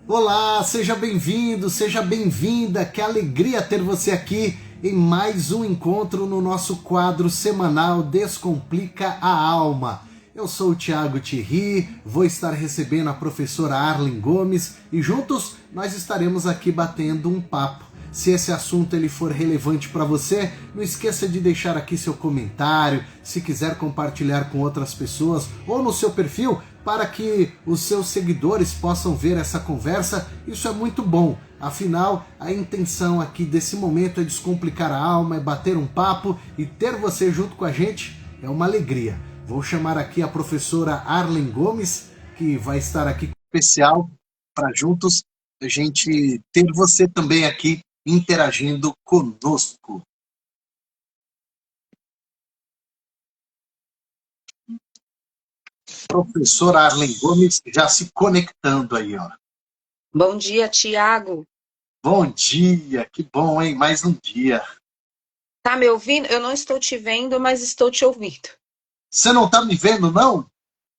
Olá, seja bem-vindo, seja bem-vinda. Que alegria ter você aqui em mais um encontro no nosso quadro semanal Descomplica a Alma. Eu sou o Thiago Thierry, vou estar recebendo a professora Arlen Gomes e juntos nós estaremos aqui batendo um papo. Se esse assunto ele for relevante para você, não esqueça de deixar aqui seu comentário, se quiser compartilhar com outras pessoas ou no seu perfil para que os seus seguidores possam ver essa conversa. Isso é muito bom. Afinal, a intenção aqui desse momento é descomplicar a alma, é bater um papo e ter você junto com a gente é uma alegria. Vou chamar aqui a professora Arlen Gomes, que vai estar aqui especial para juntos a gente ter você também aqui interagindo conosco. Professora Arlen Gomes já se conectando aí, ó. Bom dia, Tiago. Bom dia, que bom, hein? Mais um dia. Tá me ouvindo? Eu não estou te vendo, mas estou te ouvindo. Você não tá me vendo, não?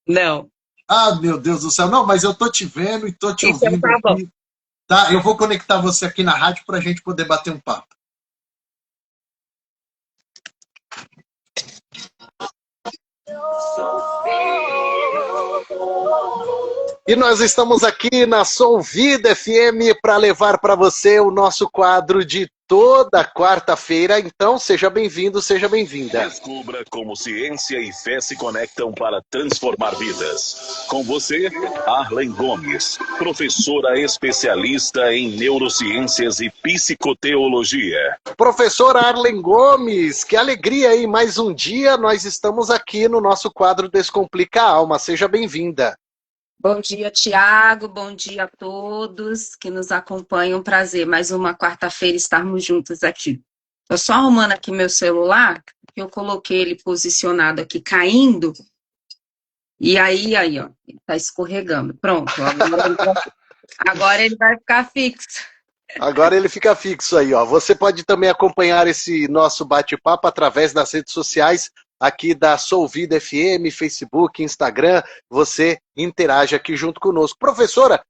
Não. Ah, meu Deus do céu, não, mas eu tô te vendo e tô te Então ouvindo tá bom. aqui. Tá, eu vou conectar você aqui na rádio para a gente poder bater um papo. E nós estamos aqui na Soul Vida FM para levar para você o nosso quadro de toda quarta-feira. Então, seja bem-vindo, seja bem-vinda. Descubra como ciência e fé se conectam para transformar vidas. Com você, Arlen Gomes, professora especialista em neurociências e psicoteologia. Professora Arlen Gomes, que alegria, hein? Mais um dia nós estamos aqui no nosso quadro Descomplica a Alma. Seja bem-vinda. Bom dia, Tiago. Bom dia a todos que nos acompanham. Prazer, mais uma quarta-feira estarmos juntos aqui. Estou só arrumando aqui meu celular, que eu coloquei ele posicionado aqui, caindo. E aí, ó, ele tá escorregando. Pronto, agora ele vai ficar fixo. Agora ele fica fixo aí, ó. Você pode também acompanhar esse nosso bate-papo através das redes sociais aqui da Soul Vida FM, Facebook, Instagram. Você interage aqui junto conosco. Professora,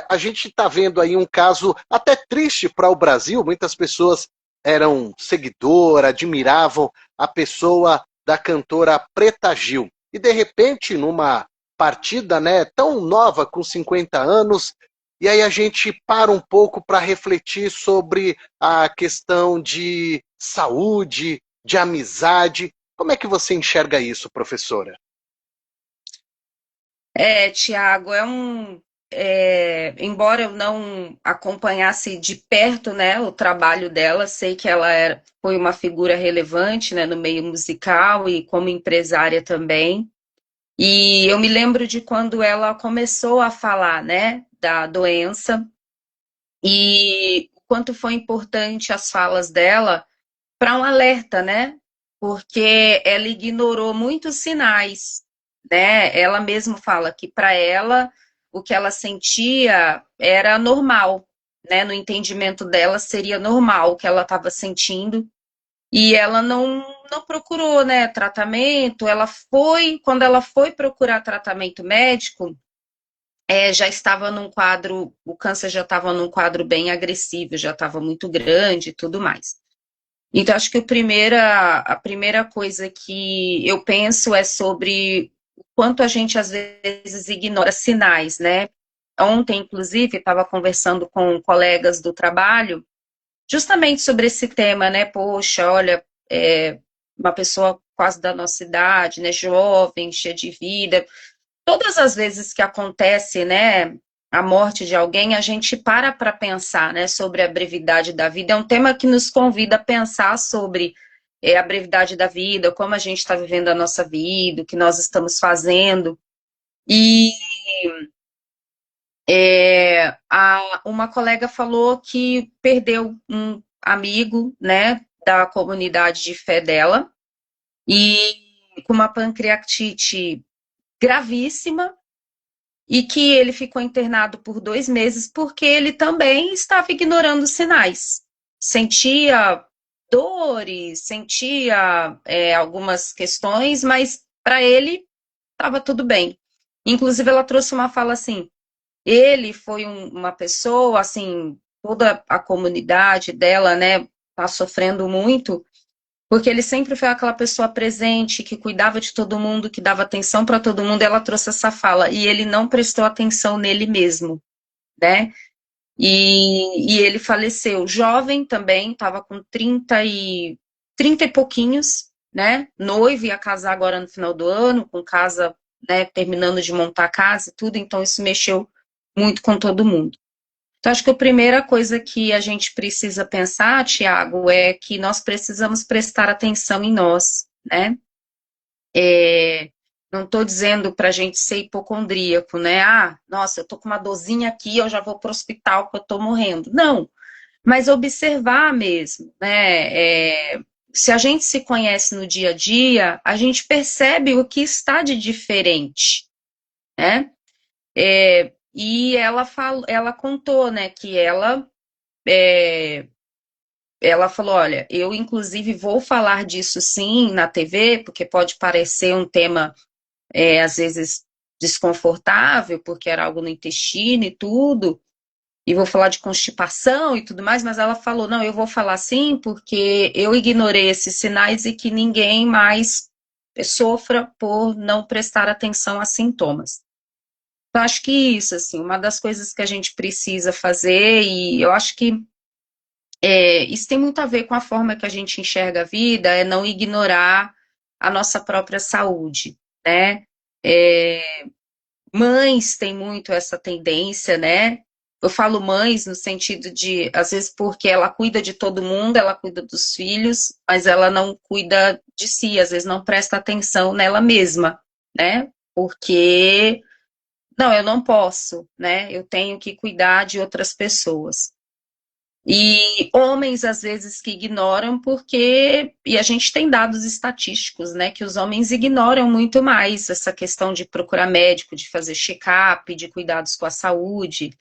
a gente está vendo aí um caso até triste para o Brasil. Muitas pessoas eram seguidoras, admiravam a pessoa da cantora Preta Gil. E de repente, numa partida, né, tão nova, com 50 anos, e aí a gente para um pouco para refletir sobre a questão de saúde, de amizade. Como é que você enxerga isso, professora? Tiago, embora eu não acompanhasse de perto, né, o trabalho dela, sei que foi uma figura relevante, né, no meio musical e como empresária também. E eu me lembro de quando ela começou a falar, né, da doença e o quanto foi importante as falas dela para um alerta, né? Porque ela ignorou muitos sinais, né? Ela mesma fala que para ela o que ela sentia era normal, né? No entendimento dela seria normal o que ela estava sentindo e ela não procurou, né? Tratamento. Quando ela foi procurar tratamento médico, já estava num quadro, o câncer já estava num quadro bem agressivo, já estava muito grande e tudo mais. Então, acho que a primeira coisa que eu penso é sobre o quanto a gente, às vezes, ignora sinais, né? Ontem, inclusive, estava conversando com colegas do trabalho, justamente sobre esse tema, né? Poxa, olha, uma pessoa quase da nossa idade, né? Jovem, cheia de vida. Todas as vezes que acontece, né? A morte de alguém, a gente para pensar, né, sobre a brevidade da vida. É um tema que nos convida a pensar sobre a brevidade da vida, como a gente está vivendo a nossa vida, o que nós estamos fazendo. E uma colega falou que perdeu um amigo, né, da comunidade de fé dela, e com uma pancreatite gravíssima, e que ele ficou internado por 2 meses porque ele também estava ignorando os sinais. Sentia dores, sentia algumas questões, mas para ele estava tudo bem. Inclusive, ela trouxe uma fala assim: ele foi uma pessoa, assim, toda a comunidade dela, né, tá sofrendo muito, porque ele sempre foi aquela pessoa presente, que cuidava de todo mundo, que dava atenção para todo mundo, ela trouxe essa fala, e ele não prestou atenção nele mesmo, né? E ele faleceu jovem também, estava com 30 e pouquinhos, né? Noivo, ia casar agora no final do ano, com casa, né, terminando de montar a casa e tudo, então isso mexeu muito com todo mundo. Então, acho que a primeira coisa que a gente precisa pensar, Tiago, é que nós precisamos prestar atenção em nós, né? Não estou dizendo para a gente ser hipocondríaco, né? Ah, nossa, eu estou com uma dorzinha aqui, eu já vou para o hospital que eu estou morrendo. Não, mas observar mesmo, né? Se a gente se conhece no dia a dia, a gente percebe o que está de diferente, né? E ela contou, né, que ela falou, olha, eu inclusive vou falar disso sim na TV, porque pode parecer um tema às vezes desconfortável, porque era algo no intestino e tudo, e vou falar de constipação e tudo mais, mas ela falou, não, eu vou falar sim, porque eu ignorei esses sinais e que ninguém mais sofra por não prestar atenção a sintomas. Então, acho que isso, assim, uma das coisas que a gente precisa fazer, e eu acho que isso tem muito a ver com a forma que a gente enxerga a vida, é não ignorar a nossa própria saúde, né? Mães têm muito essa tendência, né? Eu falo mães no sentido de, às vezes, porque ela cuida de todo mundo, ela cuida dos filhos, mas ela não cuida de si, às vezes não presta atenção nela mesma, né? Porque, não, eu não posso, né? Eu tenho que cuidar de outras pessoas. E homens, às vezes, que ignoram porque, e a gente tem dados estatísticos, né, que os homens ignoram muito mais essa questão de procurar médico, de fazer check-up, de cuidados com a saúde.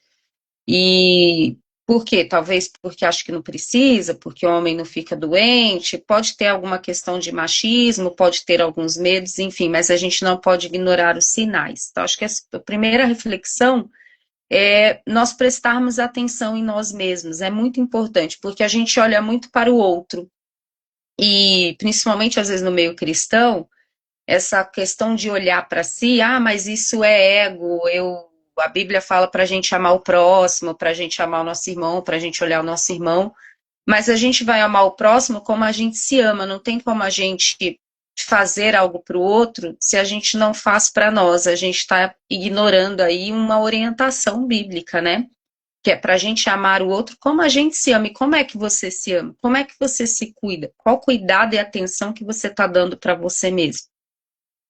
E por quê? Talvez porque acho que não precisa, porque o homem não fica doente, pode ter alguma questão de machismo, pode ter alguns medos, enfim, mas a gente não pode ignorar os sinais. Então, acho que a primeira reflexão nós prestarmos atenção em nós mesmos, é muito importante, porque a gente olha muito para o outro, e principalmente às vezes no meio cristão, essa questão de olhar para si, mas isso é ego, a Bíblia fala para a gente amar o próximo, para a gente amar o nosso irmão, para a gente olhar o nosso irmão, mas a gente vai amar o próximo como a gente se ama, não tem como a gente fazer algo para o outro se a gente não faz para nós, a gente está ignorando aí uma orientação bíblica, né? Que é para a gente amar o outro como a gente se ama. E como é que você se ama? Como é que você se cuida? Qual cuidado e atenção que você está dando para você mesmo?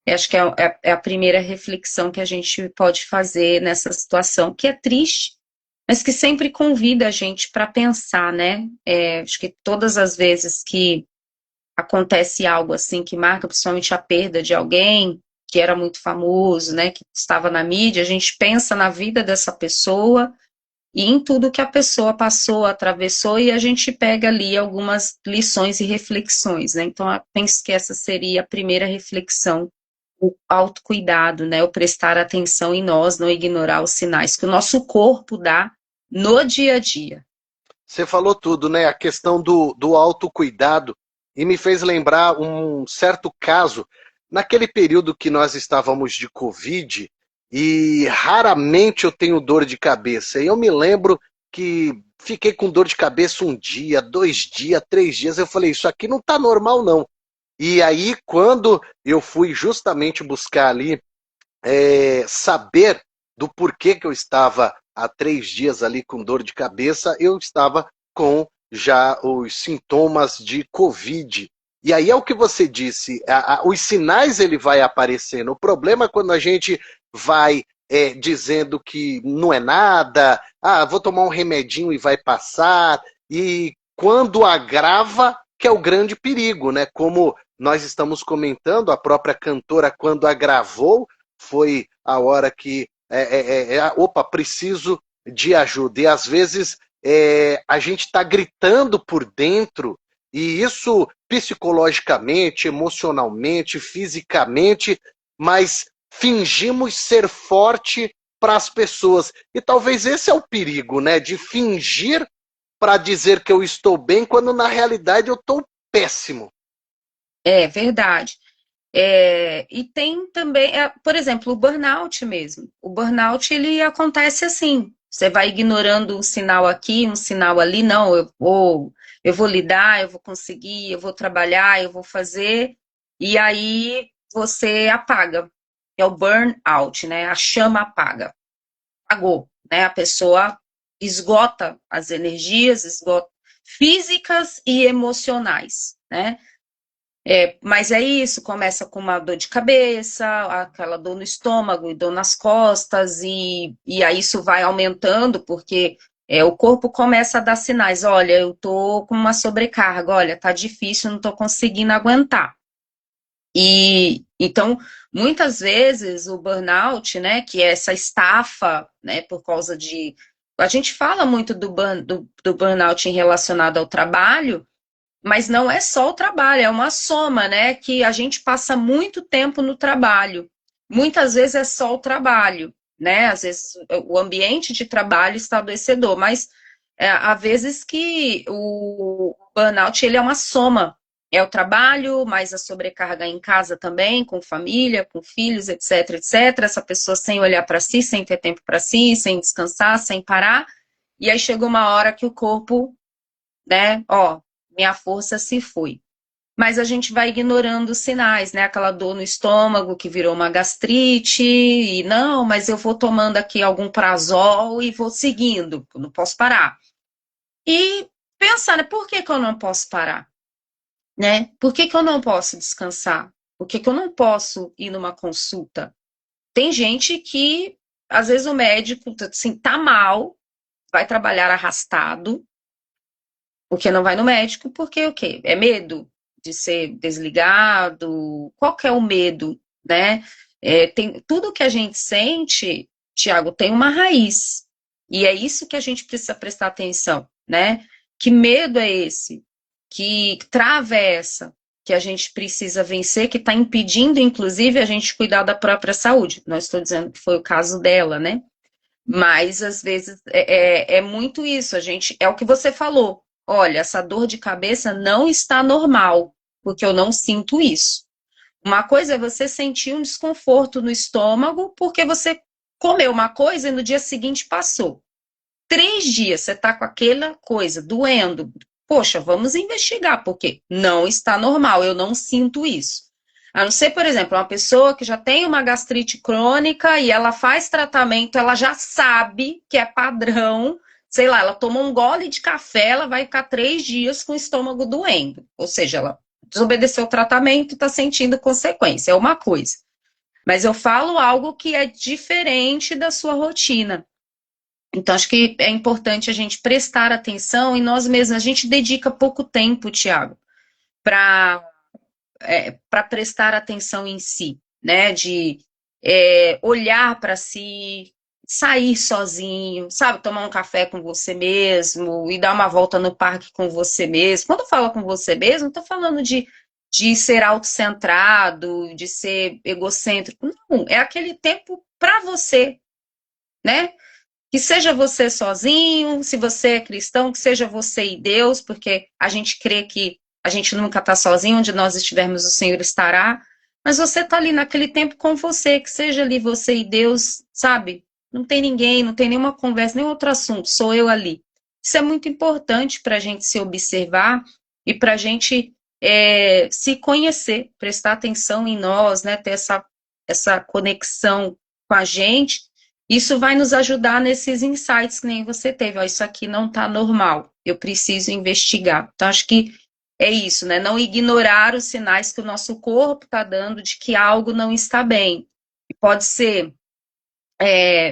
Eu acho que é a primeira reflexão que a gente pode fazer nessa situação, que é triste, mas que sempre convida a gente para pensar, né? Acho que todas as vezes que acontece algo assim que marca principalmente a perda de alguém que era muito famoso, né, que estava na mídia, a gente pensa na vida dessa pessoa e em tudo que a pessoa passou, atravessou, e a gente pega ali algumas lições e reflexões, né? Então, eu penso que essa seria a primeira reflexão, o autocuidado, né? O prestar atenção em nós, não ignorar os sinais que o nosso corpo dá no dia a dia. Você falou tudo, né? A questão do autocuidado, e me fez lembrar um certo caso, naquele período que nós estávamos de Covid, e raramente eu tenho dor de cabeça. E eu me lembro que fiquei com dor de cabeça um dia, 2 dias, 3 dias. Eu falei, isso aqui não tá normal, não. E aí, quando eu fui justamente buscar ali, saber do porquê que eu estava há 3 dias ali com dor de cabeça, eu estava com já os sintomas de Covid. E aí é o que você disse, os sinais ele vai aparecendo. O problema é quando a gente vai dizendo que não é nada, vou tomar um remedinho e vai passar, e quando agrava, que é o grande perigo, né? Como nós estamos comentando, a própria cantora, quando agravou, foi a hora que, opa, preciso de ajuda. E às vezes a gente está gritando por dentro, e isso psicologicamente, emocionalmente, fisicamente, mas fingimos ser forte para as pessoas. E talvez esse é o perigo, né? De fingir para dizer que eu estou bem, quando na realidade eu estou péssimo. É verdade. E tem também, por exemplo, o burnout mesmo. O burnout, ele acontece assim. Você vai ignorando um sinal aqui, um sinal ali. Não, eu vou lidar, eu vou conseguir, eu vou trabalhar, eu vou fazer. E aí você apaga. É o burnout, né? A chama apaga. Apagou, né? A pessoa esgota as energias, esgota físicas e emocionais, né? Mas é isso, começa com uma dor de cabeça, aquela dor no estômago e dor nas costas, e aí isso vai aumentando, porque o corpo começa a dar sinais, olha, eu tô com uma sobrecarga, olha, tá difícil, não tô conseguindo aguentar. E então, muitas vezes o burnout, né, que é essa estafa, né, por causa de... A gente fala muito do burnout relacionado ao trabalho, mas não é só o trabalho, é uma soma, né? Que a gente passa muito tempo no trabalho. Muitas vezes é só o trabalho, né? Às vezes o ambiente de trabalho está adoecedor, mas há vezes que o burnout ele é uma soma. É o trabalho, mais a sobrecarga em casa também, com família, com filhos, etc, etc. Essa pessoa sem olhar para si, sem ter tempo para si, sem descansar, sem parar. E aí chega uma hora que o corpo, né? Ó, minha força se foi. Mas a gente vai ignorando os sinais, né? Aquela dor no estômago que virou uma gastrite, e não, mas eu vou tomando aqui algum prazol e vou seguindo, não posso parar. E pensar, né? Por que que eu não posso parar? Né? Por que que eu não posso descansar? Por que que eu não posso ir numa consulta? Tem gente que, às vezes, o médico, assim, tá mal, vai trabalhar arrastado, porque não vai no médico, porque o quê? É medo de ser desligado? Qual que é o medo, né? Tem, tudo que a gente sente, Tiago, tem uma raiz. E é isso que a gente precisa prestar atenção, né? Que medo é esse? Que trava é essa? Que a gente precisa vencer, que está impedindo, inclusive, a gente cuidar da própria saúde. Não estou dizendo que foi o caso dela, né? Mas às vezes é muito isso, a gente, é o que você falou. Olha, essa dor de cabeça não está normal, porque eu não sinto isso. Uma coisa é você sentir um desconforto no estômago porque você comeu uma coisa e no dia seguinte passou. 3 dias você está com aquela coisa doendo. Poxa, vamos investigar, porque não está normal, eu não sinto isso. A não ser, por exemplo, uma pessoa que já tem uma gastrite crônica e ela faz tratamento, ela já sabe que é padrão, sei lá, ela toma um gole de café, ela vai ficar 3 dias com o estômago doendo. Ou seja, ela desobedeceu o tratamento e está sentindo consequência, é uma coisa. Mas eu falo algo que é diferente da sua rotina. Então, acho que é importante a gente prestar atenção em nós mesmos. A gente dedica pouco tempo, Tiago, para prestar atenção em si, né? De olhar para si, sair sozinho, sabe? Tomar um café com você mesmo e dar uma volta no parque com você mesmo. Quando eu falo com você mesmo, não estou falando de ser autocentrado, de ser egocêntrico. Não, é aquele tempo para você, né? Que seja você sozinho, se você é cristão, que seja você e Deus, porque a gente crê que a gente nunca está sozinho, onde nós estivermos o Senhor estará, mas você está ali naquele tempo com você, que seja ali você e Deus, sabe? Não tem ninguém, não tem nenhuma conversa, nenhum outro assunto, sou eu ali. Isso é muito importante para a gente se observar e para a gente se conhecer, prestar atenção em nós, né? Ter essa conexão com a gente. Isso vai nos ajudar nesses insights que nem você teve. Ó, isso aqui não está normal, eu preciso investigar. Então, acho que é isso, né? Não ignorar os sinais que o nosso corpo está dando de que algo não está bem. E pode ser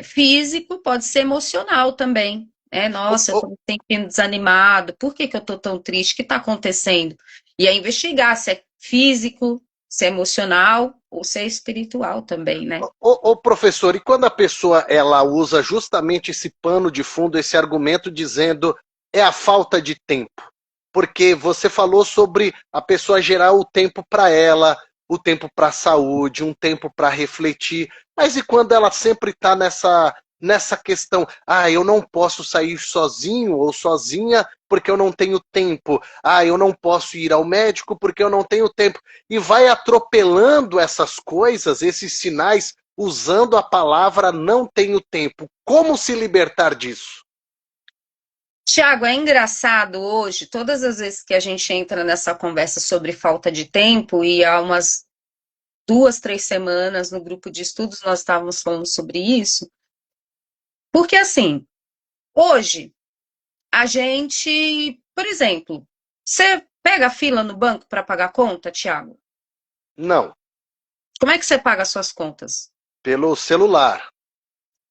físico, pode ser emocional também. Nossa, eu estou me sentindo desanimado, por que que eu estou tão triste? O que está acontecendo? E é investigar se é físico, se é emocional ou se é espiritual também, né? Professor, e quando a pessoa ela usa justamente esse pano de fundo, esse argumento dizendo é a falta de tempo? Porque você falou sobre a pessoa gerar o tempo para ela, o tempo para a saúde, um tempo para refletir. Mas e quando ela sempre está nessa questão, eu não posso sair sozinho ou sozinha porque eu não tenho tempo, eu não posso ir ao médico porque eu não tenho tempo, e vai atropelando essas coisas, esses sinais, usando a palavra não tenho tempo. Como se libertar disso? Tiago, é engraçado hoje, todas as vezes que a gente entra nessa conversa sobre falta de tempo, e há umas 2, 3 semanas no grupo de estudos nós estávamos falando sobre isso, porque assim, hoje a gente, por exemplo, você pega a fila no banco para pagar conta, Tiago? Não, Como é que você paga as suas contas? pelo celular.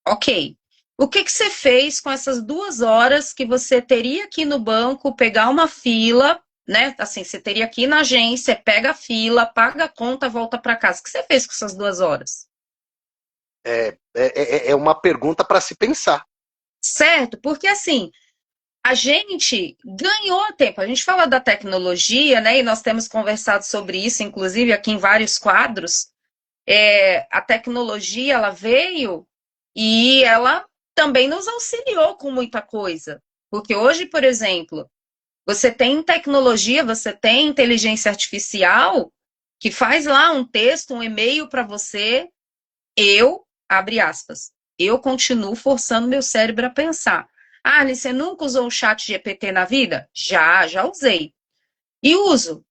Ok. O que que você fez com essas 2 horas que você teria que ir no banco, pegar uma fila, né? Assim, você teria que ir na agência, pega a fila, paga a conta, volta para casa. O que você fez com essas 2 horas? É uma pergunta para se pensar. Certo? Porque assim, a gente ganhou tempo. A gente fala da tecnologia, né? E nós temos conversado sobre isso, inclusive aqui em vários quadros. A tecnologia, ela veio e ela também nos auxiliou com muita coisa. Porque hoje, por exemplo, você tem tecnologia, você tem inteligência artificial que faz lá um texto, um e-mail para você. Abre aspas, eu continuo forçando meu cérebro a pensar. Arne, você nunca usou o chat GPT na vida? Já usei. E uso.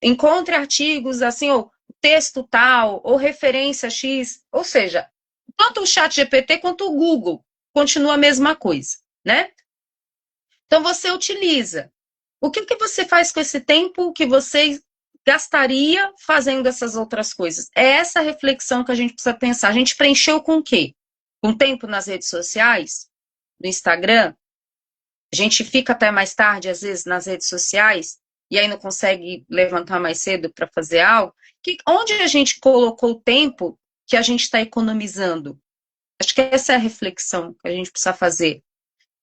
Encontre artigos assim, ou texto tal, ou referência X. Ou seja, tanto o chat GPT quanto o Google continua a mesma coisa, né? Então você utiliza. O que você faz com esse tempo que você gastaria fazendo essas outras coisas? É essa reflexão que a gente precisa pensar. A gente preencheu com o quê? Com tempo nas redes sociais, no Instagram? A gente fica até mais tarde, às vezes, nas redes sociais, e aí não consegue levantar mais cedo para fazer algo. Onde a gente colocou o tempo que a gente está economizando? Acho que essa é a reflexão que a gente precisa fazer.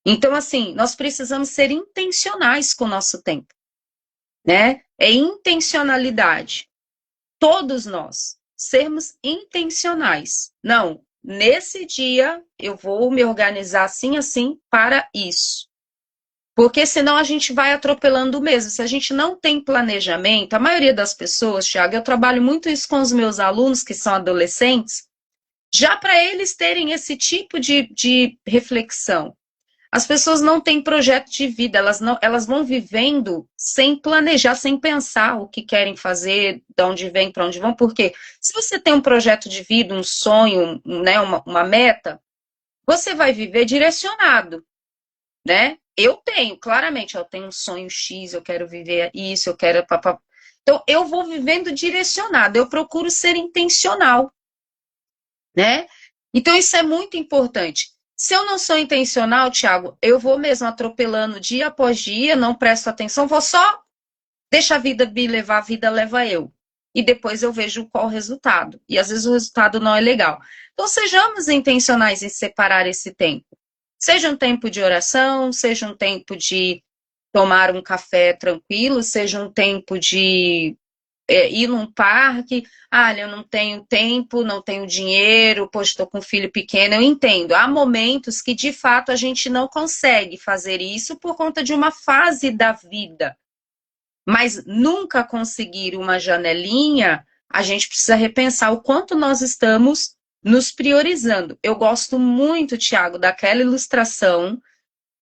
Então, assim, nós precisamos ser intencionais com o nosso tempo, né? É intencionalidade. Todos nós sermos intencionais. Não, nesse dia eu vou me organizar assim para isso. Porque senão a gente vai atropelando mesmo. Se a gente não tem planejamento, a maioria das pessoas, Thiago, eu trabalho muito isso com os meus alunos que são adolescentes, já para eles terem esse tipo de reflexão. As pessoas não têm projeto de vida, elas vão vivendo sem planejar, sem pensar o que querem fazer, de onde vem, para onde vão, porque se você tem um projeto de vida, um sonho, né, uma meta, você vai viver direcionado, né? Eu tenho, claramente, eu tenho um sonho X, eu quero viver isso, eu quero... Então, eu vou vivendo direcionado, eu procuro ser intencional, né? Então, isso é muito importante. Se eu não sou intencional, Thiago, eu vou mesmo atropelando dia após dia, não presto atenção, vou só deixar a vida me levar, a vida leva eu. E depois eu vejo qual o resultado. E às vezes o resultado não é legal. Então, sejamos intencionais em separar esse tempo. Seja um tempo de oração, seja um tempo de tomar um café tranquilo, seja um tempo de ir num parque. Eu não tenho tempo, não tenho dinheiro, poxa, estou com um filho pequeno. Eu entendo. Há momentos que, de fato, a gente não consegue fazer isso por conta de uma fase da vida. Mas nunca conseguir uma janelinha, a gente precisa repensar o quanto nós estamos nos priorizando. Eu gosto muito, Tiago, daquela ilustração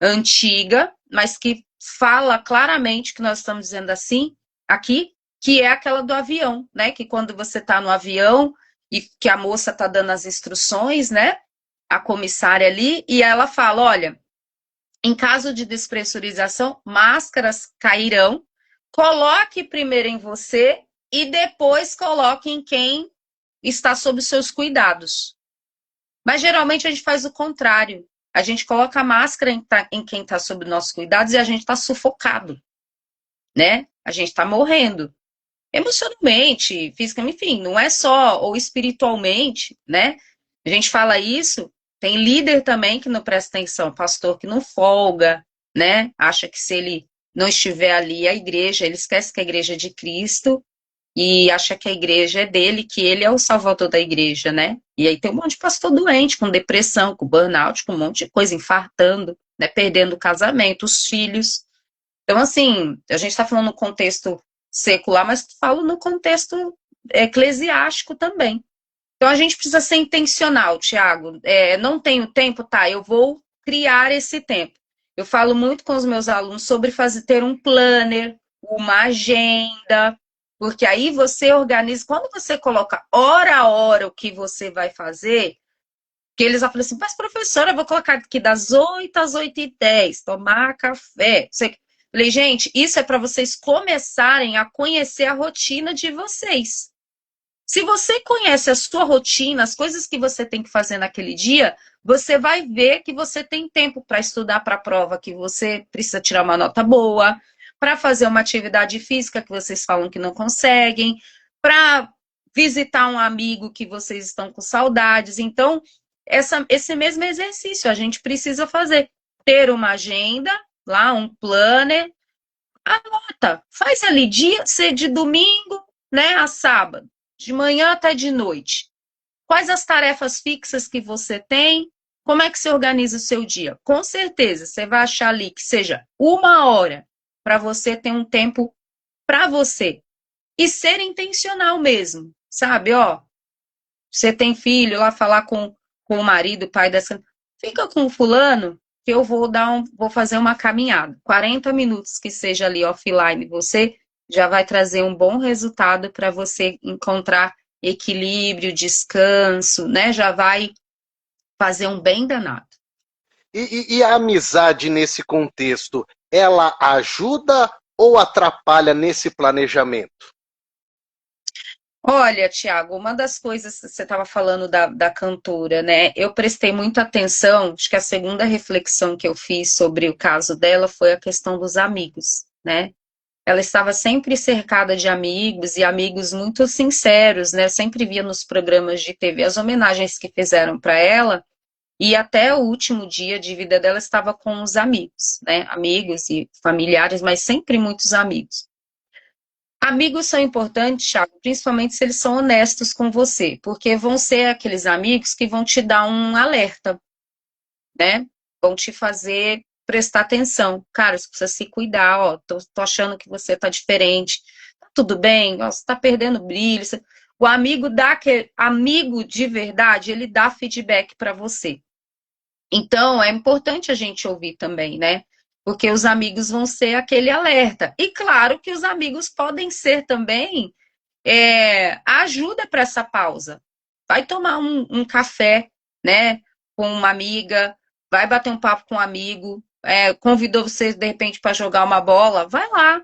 antiga, mas que fala claramente que nós estamos dizendo assim, aqui, que é aquela do avião, né? Que quando você está no avião e que a moça está dando as instruções, né? A comissária ali, e ela fala, olha, em caso de despressurização, máscaras cairão, coloque primeiro em você e depois coloque em quem está sob seus cuidados. Mas geralmente a gente faz o contrário. A gente coloca a máscara em quem está sob nossos cuidados e a gente está sufocado, né? A gente está morrendo. Emocionalmente, fisicamente, enfim, não é só, ou espiritualmente, né? A gente fala isso, tem líder também que não presta atenção, pastor que não folga, né? Acha que se ele não estiver ali, a igreja, ele esquece que a igreja é de Cristo, e acha que a igreja é dele, que ele é o salvador da igreja, né? E aí tem um monte de pastor doente, com depressão, com burnout, com um monte de coisa, infartando, né? Perdendo o casamento, os filhos. Então, assim, a gente está falando no contexto secular, mas falo no contexto eclesiástico também. Então, a gente precisa ser intencional, Tiago. Não tenho tempo, tá? Eu vou criar esse tempo. Eu falo muito com os meus alunos sobre ter um planner, uma agenda, porque aí você organiza. Quando você coloca hora a hora o que você vai fazer, que eles vão falar assim, mas professora, eu vou colocar aqui das 8 às 8h10, tomar café. Falei, gente, isso é para vocês começarem a conhecer a rotina de vocês. Se você conhece a sua rotina, as coisas que você tem que fazer naquele dia, você vai ver que você tem tempo para estudar para a prova, que você precisa tirar uma nota boa, para fazer uma atividade física que vocês falam que não conseguem, para visitar um amigo que vocês estão com saudades. Então, esse mesmo exercício a gente precisa fazer. Ter uma agenda, lá, um planner, anota, faz ali ser de domingo, né, a sábado, de manhã até de noite. Quais as tarefas fixas que você tem? Como é que você organiza o seu dia? Com certeza, você vai achar ali que seja 1 hora para você ter um tempo para você. E ser intencional mesmo, sabe? Ó, você tem filho, lá falar com o marido, o pai dessa. Fica com o fulano, que eu vou fazer uma caminhada. 40 minutos que seja ali offline, você já vai trazer um bom resultado para você encontrar equilíbrio, descanso, né? Já vai fazer um bem danado. E a amizade nesse contexto, ela ajuda ou atrapalha nesse planejamento? Olha, Tiago, uma das coisas que você estava falando da cantora, né? Eu prestei muita atenção, acho que a segunda reflexão que eu fiz sobre o caso dela foi a questão dos amigos, né? Ela estava sempre cercada de amigos e amigos muito sinceros, né? Eu sempre via nos programas de TV as homenagens que fizeram para ela e até o último dia de vida dela estava com os amigos, né? Amigos e familiares, mas sempre muitos amigos. Amigos são importantes, Thiago, principalmente se eles são honestos com você, porque vão ser aqueles amigos que vão te dar um alerta, né? Vão te fazer prestar atenção. Cara, você precisa se cuidar, ó, tô achando que você tá diferente. Tá tudo bem? Ó, você tá perdendo brilho. O amigo de verdade, ele dá feedback para você. Então, é importante a gente ouvir também, né? Porque os amigos vão ser aquele alerta. E claro que os amigos podem ser também a ajuda para essa pausa. Vai tomar um café, né? Com uma amiga, vai bater um papo com um amigo, convidou você, de repente, para jogar uma bola, vai lá,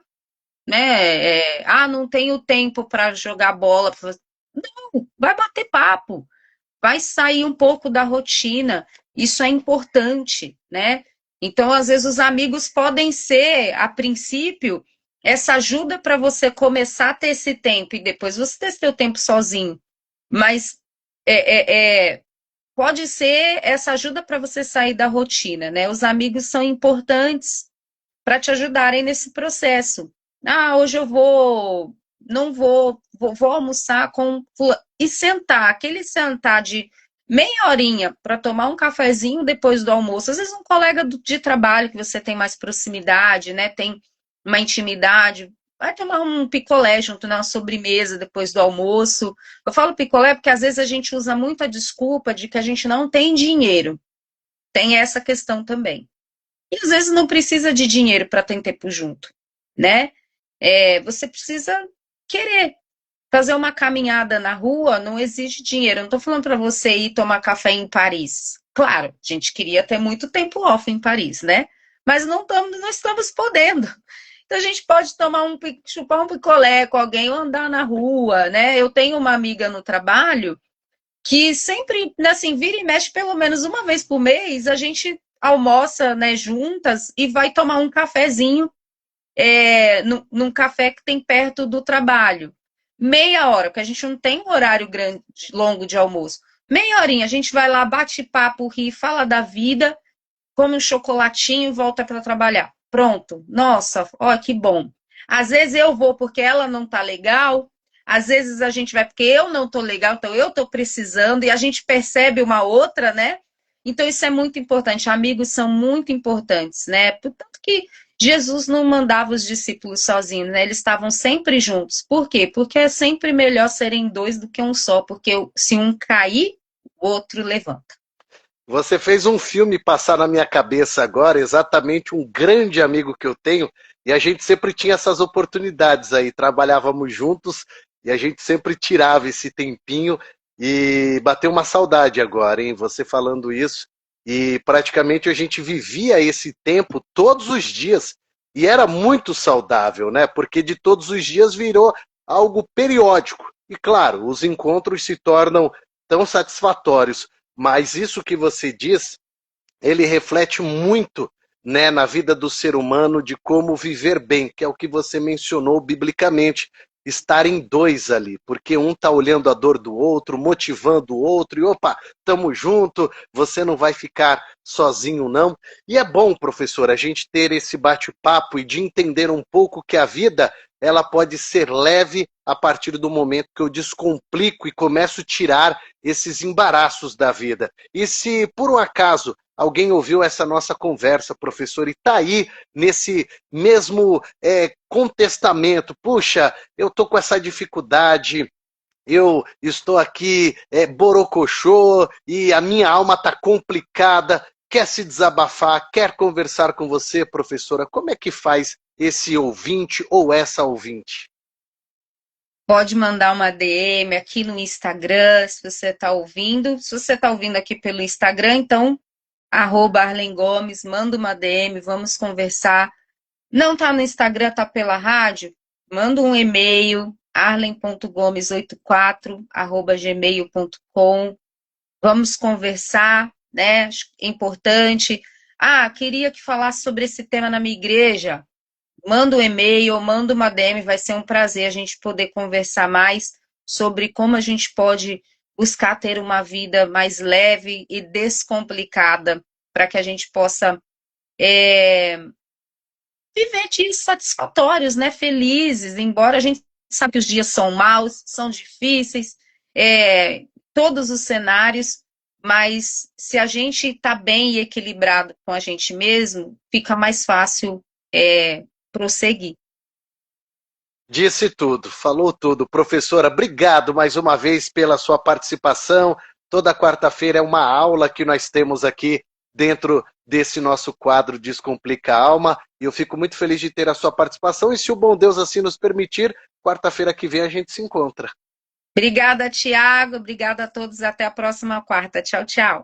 né? Não tenho tempo para jogar bola. Não, vai bater papo, vai sair um pouco da rotina. Isso é importante, né? Então, às vezes, os amigos podem ser, a princípio, essa ajuda para você começar a ter esse tempo e depois você ter seu tempo sozinho. Mas pode ser essa ajuda para você sair da rotina, né? Os amigos são importantes para te ajudarem nesse processo. Hoje eu não vou almoçar com fulano. E sentar, aquele sentar de meia horinha para tomar um cafezinho depois do almoço. Às vezes um colega de trabalho que você tem mais proximidade, né? Tem uma intimidade. Vai tomar um picolé junto na sobremesa depois do almoço. Eu falo picolé porque às vezes a gente usa muito a desculpa de que a gente não tem dinheiro. Tem essa questão também. E às vezes não precisa de dinheiro para ter tempo junto, né? Você precisa querer. Fazer uma caminhada na rua não exige dinheiro. Eu não estou falando para você ir tomar café em Paris. Claro, a gente queria ter muito tempo off em Paris, né? Mas não estamos podendo. Então a gente pode chupar um picolé com alguém ou andar na rua, né? Eu tenho uma amiga no trabalho que sempre, assim, vira e mexe pelo menos uma vez por mês, a gente almoça, né, juntas e vai tomar um cafezinho num café que tem perto do trabalho. Meia hora, porque a gente não tem um horário grande, longo de almoço. Meia horinha, a gente vai lá, bate papo, ri, fala da vida, come um chocolatinho e volta para trabalhar. Pronto. Nossa, ó, que bom. Às vezes eu vou porque ela não tá legal, Às vezes a gente vai porque eu não tô legal, então eu tô precisando, e a gente percebe uma outra, né? Então isso é muito importante. Amigos são muito importantes, né? Portanto que Jesus não mandava os discípulos sozinhos, né? Eles estavam sempre juntos. Por quê? Porque é sempre melhor serem dois do que um só, porque se um cair, o outro levanta. Você fez um filme passar na minha cabeça agora, exatamente um grande amigo que eu tenho, e a gente sempre tinha essas oportunidades aí, trabalhávamos juntos e a gente sempre tirava esse tempinho e bateu uma saudade agora, hein? Você falando isso, e praticamente a gente vivia esse tempo todos os dias e era muito saudável, né? Porque de todos os dias virou algo periódico. E claro, os encontros se tornam tão satisfatórios. Mas isso que você diz, ele reflete muito, né, na vida do ser humano de como viver bem, que é o que você mencionou biblicamente, estar em dois ali, porque um está olhando a dor do outro, motivando o outro, e opa, tamo junto, você não vai ficar sozinho não. E é bom, professor, a gente ter esse bate-papo e de entender um pouco que a vida ela pode ser leve a partir do momento que eu descomplico e começo a tirar esses embaraços da vida. E se por um acaso alguém ouviu essa nossa conversa, professor, e está aí nesse mesmo contestamento, puxa, eu estou com essa dificuldade, eu estou aqui borocochô e a minha alma está complicada, quer se desabafar, quer conversar com você, professora, como é que faz esse ouvinte ou essa ouvinte? Pode mandar uma DM aqui no Instagram, se você está ouvindo. Se você está ouvindo aqui pelo Instagram, então, @Arlen Gomes, manda uma DM, vamos conversar. Não está no Instagram, está pela rádio? Manda um e-mail, arlen.gomes84@gmail.com. Vamos conversar, né? Acho importante. Queria que falasse sobre esse tema na minha igreja. Manda um e-mail, manda uma DM, vai ser um prazer a gente poder conversar mais sobre como a gente pode buscar ter uma vida mais leve e descomplicada, para que a gente possa viver dias satisfatórios, né? Felizes, embora a gente sabe que os dias são maus, são difíceis, todos os cenários, mas se a gente está bem e equilibrado com a gente mesmo, fica mais fácil prosseguir. Disse tudo, falou tudo. Professora, obrigado mais uma vez pela sua participação. Toda quarta-feira é uma aula que nós temos aqui dentro desse nosso quadro Descomplica a Alma. E eu fico muito feliz de ter a sua participação. E se o bom Deus assim nos permitir, quarta-feira que vem a gente se encontra. Obrigada, Tiago. Obrigada a todos. Até a próxima quarta. Tchau, tchau.